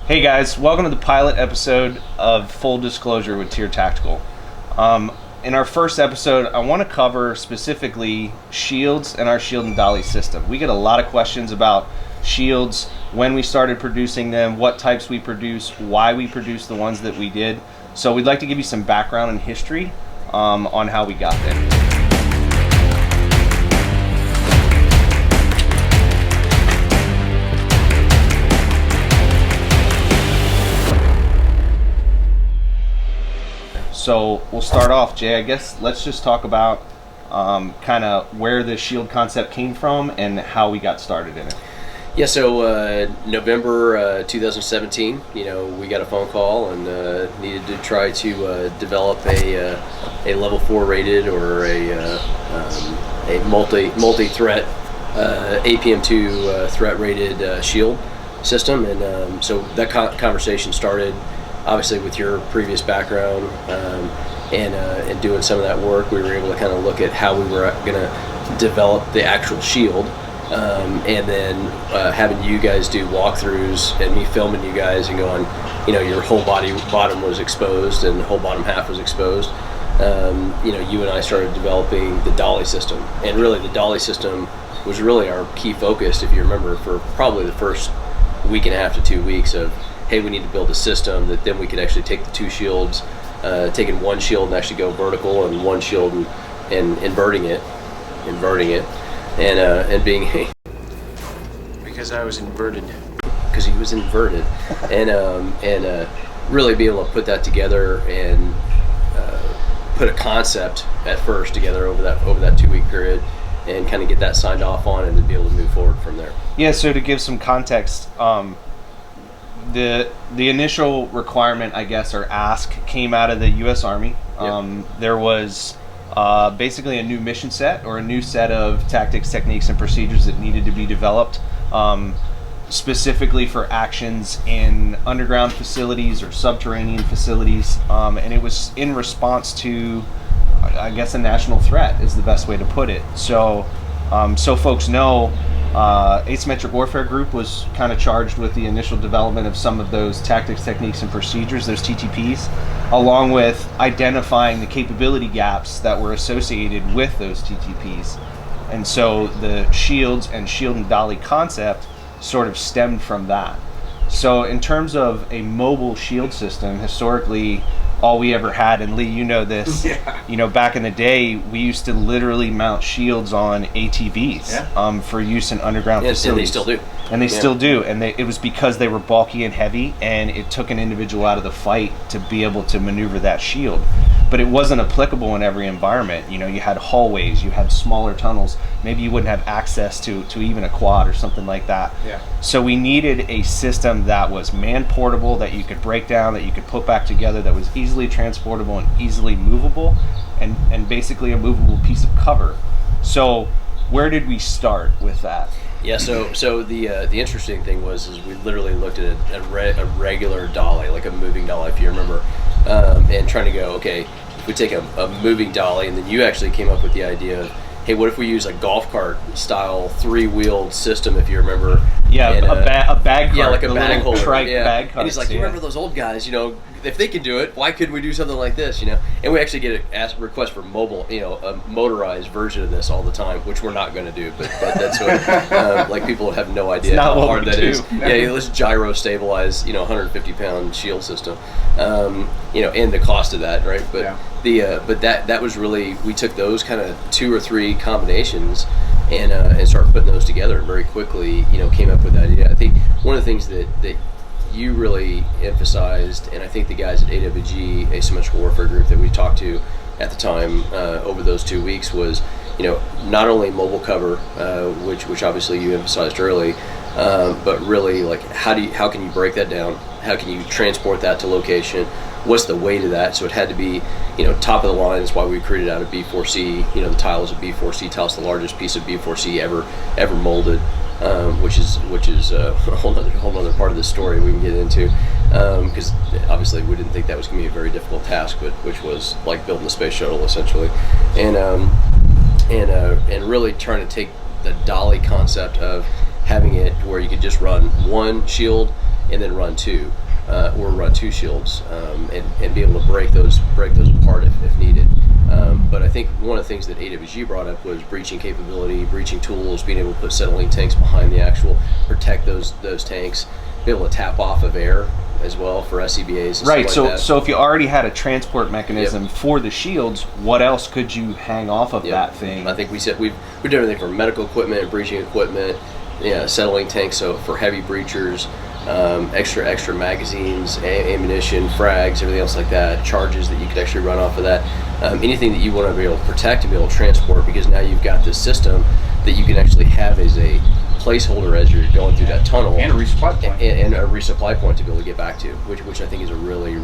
Hey guys, welcome to the pilot episode of Full Disclosure with Tier Tactical. In our first episode, I want to cover specifically shields and our shield and dolly system. We get a lot of questions about shields, when we started producing them, what types we produce, why we produce the ones that we did. So we'd like to give you some background and history on how we got there. So we'll start off, Jay. I guess let's just talk about kind of where the shield concept came from and how we got started in it. Yeah, so November 2017, we got a phone call and needed to try to develop a level 4 rated or a multi-threat Ep.1 threat rated shield system, and so that conversation started. Obviously, with your previous background and doing some of that work, we were able to kind of look at how we were going to develop the actual shield, and then having you guys do walkthroughs and me filming you guys and going, your whole bottom was exposed and the whole bottom half was exposed. You and I started developing the dolly system, and really the dolly system was really our key focus, if you remember, for probably the first week and a half to 2 weeks of, hey, we need to build a system that then we could actually take the two shields, taking one shield and actually go vertical, and one shield and inverting it, and being because I was inverted. Because he was inverted, and really be able to put that together and put a concept at first together over that 2 week period, and kind of get that signed off on, and then be able to move forward from there. Yeah. So to give some context. The initial requirement, I guess, or ask came out of the U.S. Army. Yep. There was basically a new mission set or a new set of tactics, techniques, and procedures that needed to be developed specifically for actions in underground facilities or subterranean facilities. And it was in response to, I guess, a national threat is the best way to put it. So folks know, Asymmetric Warfare Group was kind of charged with the initial development of some of those tactics, techniques, and procedures, those TTPs, along with identifying the capability gaps that were associated with those TTPs. And so the shields and shield and dolly concept sort of stemmed from that. So in terms of a mobile shield system, historically, all we ever had, and Lee, you know this, back in the day, we used to literally mount shields on ATVs for use in underground facilities. And they still do. And they still do. And it was because they were bulky and heavy, and it took an individual out of the fight to be able to maneuver that shield. But it wasn't applicable in every environment. You had hallways, you had smaller tunnels. Maybe you wouldn't have access to even a quad or something like that. Yeah. So we needed a system that was man-portable, that you could break down, that you could put back together, that was easily transportable and easily movable, and basically a movable piece of cover. So where did we start with that? Yeah, so the interesting thing was we literally looked at a regular dolly, like a moving dolly, if you remember, and trying to go, okay, if we take a moving dolly, and then you actually came up with the idea of, hey, what if we use a golf cart style 3-wheeled system, if you remember? Yeah, and, a bag cart. Yeah, like a bag holder. Trike bag carts. And he's like, you remember those old guys, if they can do it, why couldn't we do something like this, And we actually get a request for mobile, a motorized version of this all the time, which we're not going to do, but that's what, like, people have no idea how hard that is. Yeah, let's gyro stabilize, 150-pound shield system, and the cost of that, right? But but that was really, we took those kind of 2 or 3 combinations and started putting those together, and very quickly, came up with that idea. I think one of the things that you really emphasized, and I think the guys at AWG, Asymmetrical Warfare Group, that we talked to at the time over those 2 weeks was, not only mobile cover, which obviously you emphasized early, but really, like, how can you break that down? How can you transport that to location? What's the weight of that? So it had to be, top of the line. That's why we created out of B4C. The tile is a B4C tile. It's the largest piece of B4C ever molded, which is a whole other part of the story we can get into, because obviously we didn't think that was going to be a very difficult task, but which was like building a space shuttle essentially, and really trying to take the dolly concept of having it where you could just run one shield and then run two, or run two shields, and be able to break those apart if needed. But I think one of the things that AWG brought up was breaching capability, breaching tools, being able to put settling tanks behind the actual, protect those tanks, be able to tap off of air as well for SCBAs. And right. stuff like that. So if you already had a transport mechanism for the shields, what else could you hang off of that thing? I think we said we've done everything from medical equipment, breaching equipment, settling tanks, so for heavy breachers, extra magazines, ammunition, frags, everything else like that, charges that you could actually run off of that. Anything that you want to be able to protect and be able to transport, because now you've got this system that you can actually have as a placeholder as you're going through that tunnel, and a resupply point, and a resupply point to be able to get back to, which I think is a really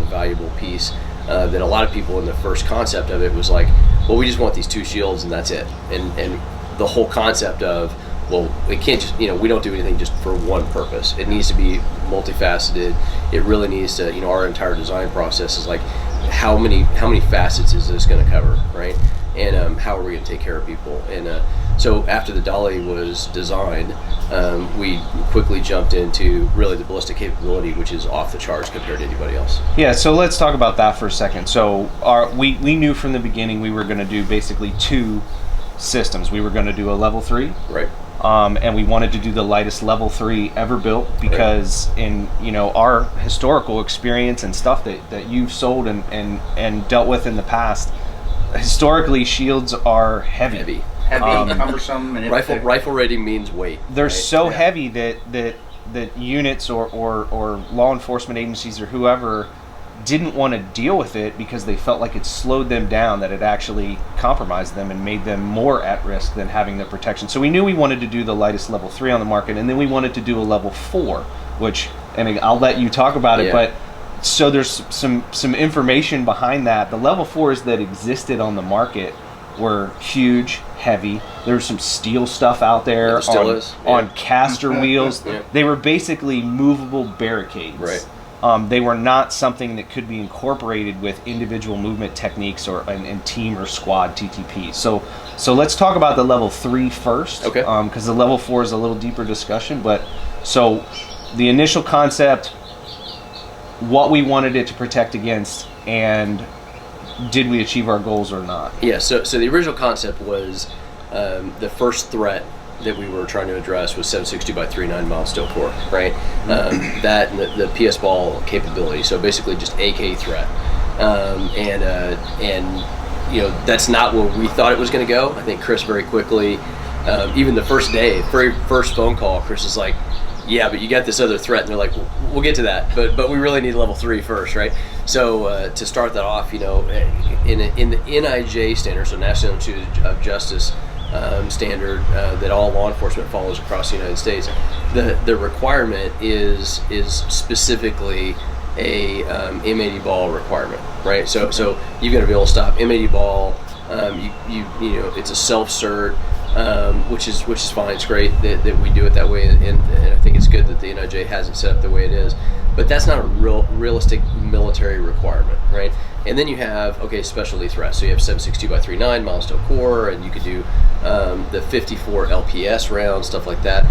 valuable piece. That a lot of people in the first concept of it was like, well, we just want these two shields and that's it, and the whole concept of, well, it can't just, we don't do anything just for one purpose. It needs to be multifaceted. It really needs to, our entire design process is like, how many facets is this going to cover, right? And how are we going to take care of people? And so after the Dolly was designed, we quickly jumped into really the ballistic capability, which is off the charts compared to anybody else. Yeah, so let's talk about that for a second. So we knew from the beginning we were going to do basically two systems. We were going to do a level 3. Right. And we wanted to do the lightest level 3 ever built, because in our historical experience and stuff that you've sold and dealt with in the past, historically shields are heavy, cumbersome, and rifle rating means weight. They're so heavy that units or law enforcement agencies or whoever didn't want to deal with it, because they felt like it slowed them down, that it actually compromised them and made them more at risk than having the protection. So we knew we wanted to do the lightest level 3 on the market, and then we wanted to do a level 4, which, and I'll let you talk about it, but so there's some information behind that. The level 4s that existed on the market were huge, heavy. There was some steel stuff out there on caster wheels. They were basically movable barricades. Right. They were not something that could be incorporated with individual movement techniques or in team or squad TTP. So let's talk about the level 3 first. Okay. Because the level 4 is a little deeper discussion. But so the initial concept, what we wanted it to protect against, and did we achieve our goals or not? Yeah. So the original concept was the first threat that we were trying to address was 7.62 by 3.9 mild steel core, right? That and the PS ball capability. So basically just AK threat, and that's not where we thought it was going to go. I think Chris very quickly, even the first day, very first phone call, Chris is like, yeah, but you got this other threat, and they're like, we'll get to that, but we really need level 3 first, right? So to start that off, in the NIJ standard, so National Institute of Justice standard that all law enforcement follows across the United States, the requirement is specifically a M80 ball requirement, right? So you've got to be able to stop M80 ball. It's a self-cert, which is fine. It's great that we do it that way, and I think it's good that the NIJ has it set up the way it is. But that's not a realistic military requirement, right? And then you have, specialty threats. So you have 7.62 by 3.9 mild steel core, and you could do the 54 LPS rounds, stuff like that.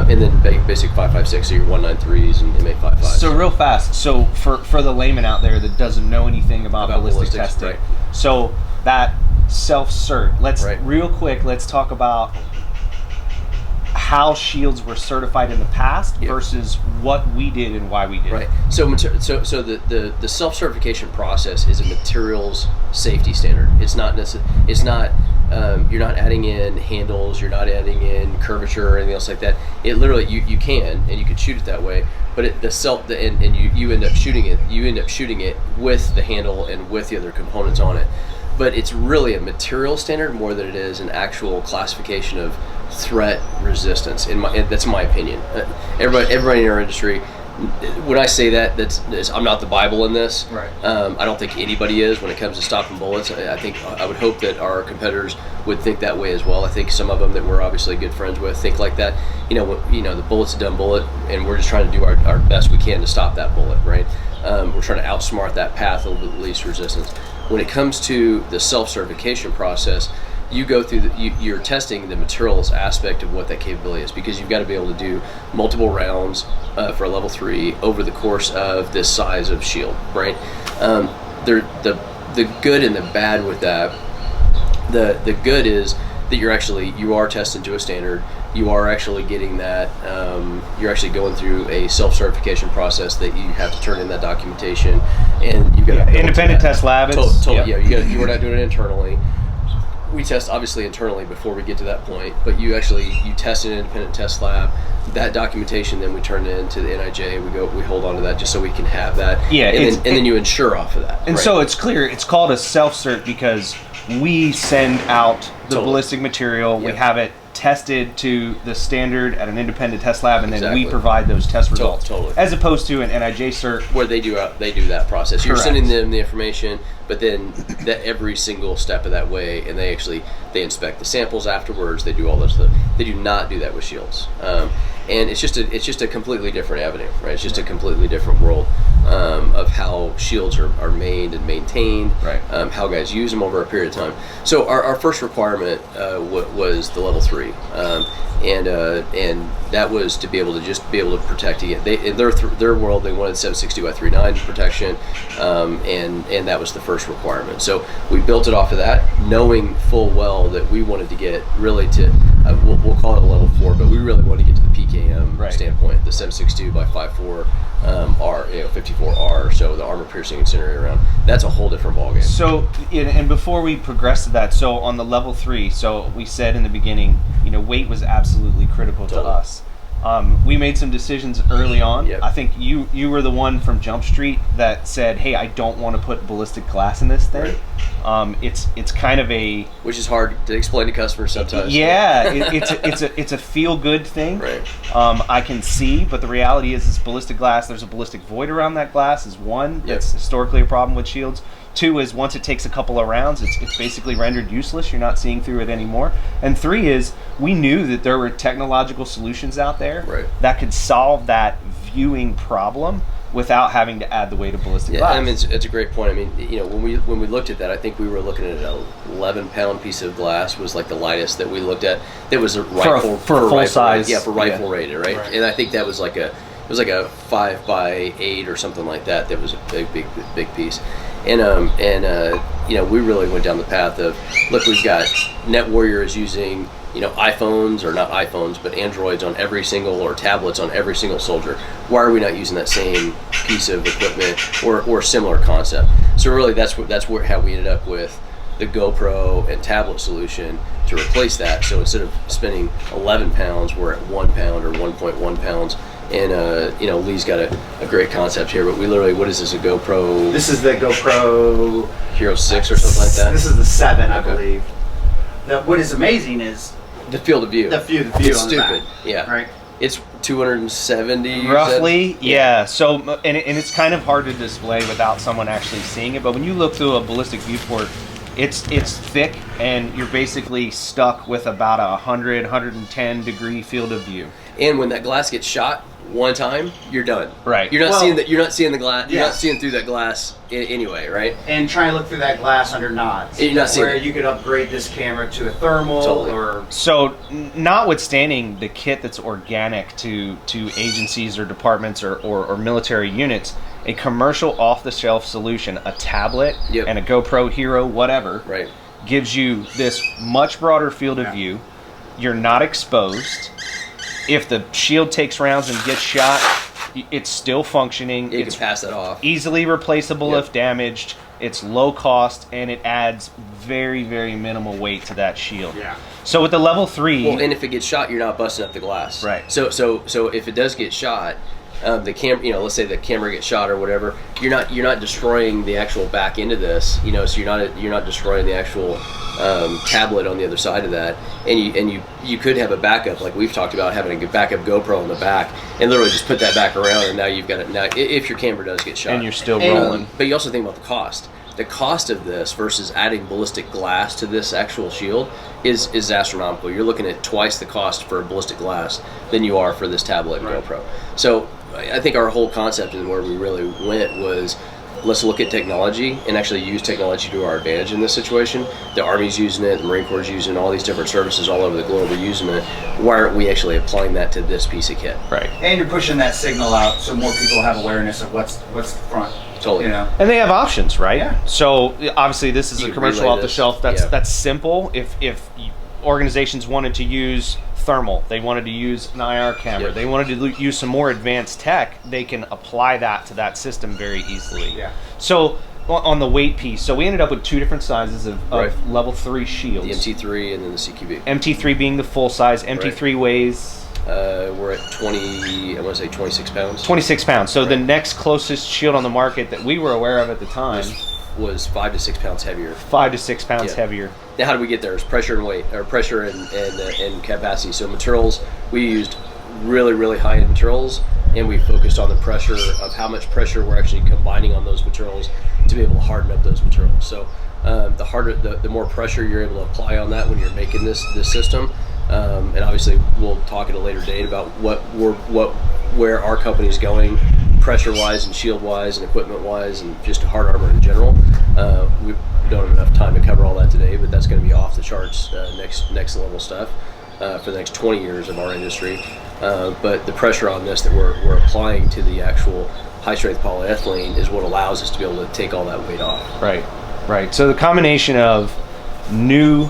And then basic 5.56, so your 193s and M855s. So real fast, so for the layman out there that doesn't know anything about ballistic testing, right. So that self-cert, real quick, let's talk about how shields were certified in the past versus what we did and why we did right. it. So the self-certification process is a materials safety standard. It's not you're not adding in handles, you're not adding in curvature or anything else like that. It literally you can, and you could shoot it that way, but you end up shooting it with the handle and with the other components on it. But it's really a material standard more than it is an actual classification of threat resistance. That's my opinion. Everybody in our industry, when I say that's I'm not the Bible in this. Right. I don't think anybody is when it comes to stopping bullets. I would hope that our competitors would think that way as well. I think some of them that we're obviously good friends with think like that. The bullet's a dumb bullet, and we're just trying to do our best we can to stop that bullet, right? We're trying to outsmart that path of least resistance. When it comes to the self-certification process, you go through you're testing the materials aspect of what that capability is, because you've got to be able to do multiple rounds for a level 3 over the course of this size of shield, right? The good and the bad with that. The good is that you are testing to a standard. You are actually getting that. You're actually going through a self-certification process that you have to turn in that documentation, and you've got independent test lab. Yeah, you are not doing it internally. We test obviously internally before we get to that point, but you test in an independent test lab. That documentation, then we turn it into the NIJ. We hold on to that just so we can have that. Yeah, and then you insure off of that. And right. so it's clear it's called a self-cert because we send out the ballistic material. Yep. We have it tested to the standard at an independent test lab, and then Exactly. we provide those test results. Totally. As opposed to an NIJ cert where they do that process. You're Correct. sending them the information, but then that every single step of that way, and they inspect the samples afterwards. They do all this stuff. They do not do that with shields, and it's just a completely different avenue, right? It's just a completely different world of how shields are made and maintained, right? How guys use them over a period of time. So our first requirement was the level 3. And that was to be able to protect again. In their world, they wanted 760 by 39 protection, and that was the first requirement. So we built it off of that, knowing full well that we wanted to get really to we'll call it a level 4, but we really want to get to the PKM standpoint, the 762 by 54 R, 54R. So the armor piercing incendiary round. That's a whole different ballgame. So, and before we progress to that, so on the level 3, so we said in the beginning, weight was absolutely critical to us. We made some decisions early on. Yep. I think you were the one from Jump Street that said, "Hey, I don't want to put ballistic glass in this thing." Right. It's kind of which is hard to explain to customers sometimes. Yeah, it's a feel good thing. Right. I can see, but the reality is, ballistic glass. There's a ballistic void around that glass. Is one that's historically a problem with shields. 2 is once it takes a couple of rounds, it's basically rendered useless. You're not seeing through it anymore. And 3 is we knew that there were technological solutions out there that could solve that viewing problem without having to add the weight of ballistic glass. I mean, it's a great point. I mean, when we looked at that, I think we were looking at an 11-pound piece of glass was like the lightest that we looked at. That was a rifle for full size. Yeah, for rifle rated, right? And I think that was like a 5 by 8 or something like that. That was a big piece. And we really went down the path of, look, we've got Net Warrior is using, iPhones, or not iPhones, but Androids on every single, or tablets on every single soldier. Why are we not using that same piece of equipment or similar concept? So really, that's how we ended up with the GoPro and tablet solution to replace that. So instead of spending 11 pounds, we're at 1 pound or 1.1 pounds. And Lee's got a great concept here, but we literally, what is this, a GoPro? This is the GoPro Hero 6 or something like that? This is the 7, I believe. What is amazing is the field of view. The view it's on stupid. The back, yeah. Right. It's 270 roughly. Yeah. So and it's kind of hard to display without someone actually seeing it. But when you look through a ballistic viewport, it's thick, and you're basically stuck with about 110 degree field of view. And when that glass gets shot one time, you're done. Right. You're not seeing that. You're not seeing the glass. Yeah. You're not seeing through that glass anyway, right? And try and look through that glass under knots. You're not seeing where it. You could upgrade this camera to a thermal or. So, notwithstanding the kit that's organic to agencies or departments or military units, a commercial off-the-shelf solution, a tablet and a GoPro Hero, whatever, gives you this much broader field of view. You're not exposed. If the shield takes rounds and gets shot, it's still functioning. You can pass that off. Easily replaceable if damaged. It's low cost, and it adds very, very minimal weight to that shield. Yeah. So with the level 3... Well, and if it gets shot, you're not busting up the glass. Right. So if it does get shot, the let's say the camera gets shot or whatever, you're not destroying the actual back end of this, so you're not destroying the actual tablet on the other side of that, and you could have a backup, like we've talked about, having a backup GoPro on the back, and literally just put that back around, and now you've got it. Now, if your camera does get shot, and you're still rolling, but you also think about the cost. The cost of this versus adding ballistic glass to this actual shield is astronomical. You're looking at twice the cost for a ballistic glass than you are for this tablet and GoPro. So I think our whole concept and where we really went was let's look at technology and actually use technology to our advantage in this situation. The Army's using it, the Marine Corps is using it, all these different services all over the globe are using it. Why aren't we actually applying that to this piece of kit? Right. And you're pushing that signal out so more people have awareness of what's front. Totally. You know. And they have options, right? Yeah. So obviously this is You a can commercial relay off the this. shelf. That's Yeah. simple. If organizations wanted to use thermal, they wanted to use an IR camera, Yep. they wanted to use some more advanced tech, they can apply that to that system very easily. Yeah. So on the weight piece, so we ended up with 2 different sizes of Right. level 3 shields. The MT3 and then the CQB. MT3 being the full size. MT3 weighs We're at 20, I want to say 26 pounds. 26 pounds. So the Right. next closest shield on the market that we were aware of at the time, Was 5 to 6 pounds heavier. 5 to 6 pounds Yeah. heavier. Now, how did we get there? It's pressure and weight, or pressure and capacity. So materials, we used really, really high-end materials, and we focused on the pressure of how much pressure we're actually combining on those materials to be able to harden up those materials. So the harder, the more pressure you're able to apply on that when you're making this system. And obviously, we'll talk at a later date about where our company is going, pressure-wise and shield-wise and equipment-wise and just hard armor in general. We don't have enough time to cover all that today, but that's going to be off the charts next level stuff for the next 20 years of our industry. But the pressure on this that we're applying to the actual high-strength polyethylene is what allows us to be able to take all that weight off. Right, right. So the combination of new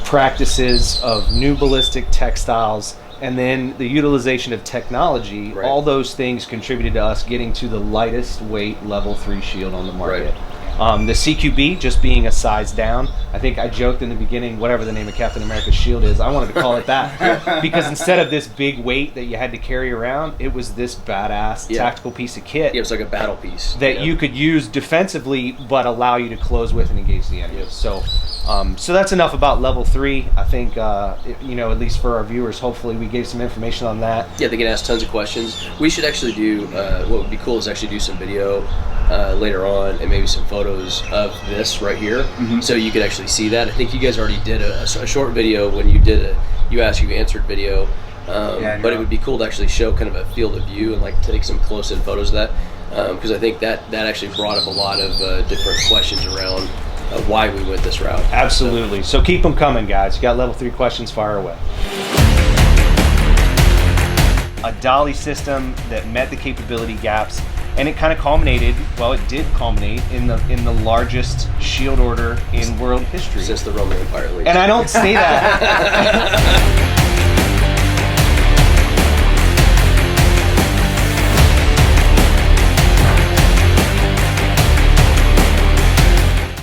practices, of new ballistic textiles, and then the utilization of technology, Right. all those things contributed to us getting to the lightest weight level 3 shield on the market. Right. The CQB just being a size down. I think I joked in the beginning, whatever the name of Captain America's shield is, I wanted to call it that. Because instead of this big weight that you had to carry around, it was this badass Yeah. tactical piece of kit Yeah, it's like a battle piece. that you could use defensively, but allow you to close with and engage the enemy. Yep. So that's enough about level 3. I think, at least for our viewers, hopefully we gave some information on that. Yeah, they can ask tons of questions. We should actually do, what would be cool is actually do some video later on and maybe some photos of this right here. So you could actually see that. I think you guys already did a short video when you did a you asked, you answered video. But it would be cool to actually show kind of a field of view and like take some close-in photos of that. Because I think that actually brought up a lot of different questions around why we went this route. Absolutely. So keep them coming, guys. You got level 3 questions, fire away. A Dolly system that met the capability gaps, and it kind of culminated, well, it did culminate in the largest shield order in world history. Since the Roman Empire, at least. And I don't say that.